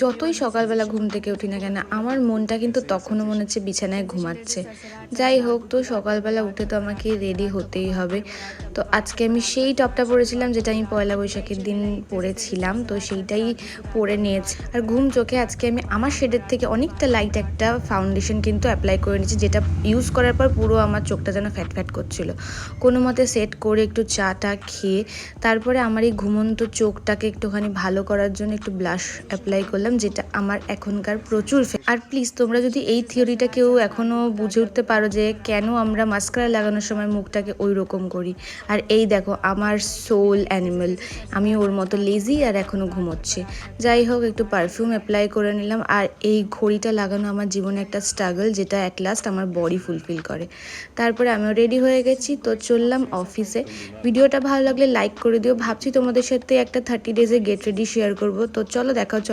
যতই সকালবেলা ঘুম থেকে উঠি না কেন আমার মনটা কিন্তু তখনও মনে হচ্ছে বিছানায় ঘুমাচ্ছে। যাই হোক, তো সকালবেলা উঠে তো আমাকে রেডি হতেই হবে। তো আজকে আমি সেই টপটা পরেছিলাম যেটা আমি পয়লা বৈশাখের দিন পরেছিলাম, তো সেইটাই পরে নিয়েছি। আর ঘুম চোখে আজকে আমি আমার শেডের থেকে অনেকটা লাইট একটা ফাউন্ডেশন কিন্তু অ্যাপ্লাই করে নিয়েছি, যেটা ইউজ করার পর পুরো আমার চোখটা যেন ফ্যাট ফ্যাট করছিল। কোনো মতে সেট করে একটু চাটা খেয়ে তারপরে আমার এই ঘুমন্ত চোখটাকে একটুখানি ভালো করার জন্য একটু ব্লাশ অ্যাপ্লাই করলাম, যেটা আমার এখনকার প্রচুর আর প্লিজ তোমরা যদি এই থিওরিটা কেউ এখনও বুঝে উঠতে পারো যে কেন আমরা মাস্কারা লাগানোর সময় মুখটাকে ওই রকম করি। আর এই দেখো আমার সোল অ্যানিমেল, আমি ওর মতো লেজি আর এখনও ঘুমোচ্ছি। যাই হোক, একটু পারফিউম অ্যাপ্লাই করে নিলাম। আর এই ঘড়িটা লাগানো আমার জীবনে একটা স্ট্রাগল, যেটা অ্যাট লাস্ট আমার বডি ফুলফিল করে। তারপরে আমিও রেডি হয়ে গেছি, তো চললাম অফিসে। ভিডিওটা ভালো লাগলে লাইক করে দিও। ভাবছি তোমাদের সাথে একটা 30 ডেজে গেট রেডি শেয়ার করব, তো চলো দেখা হচ্ছে।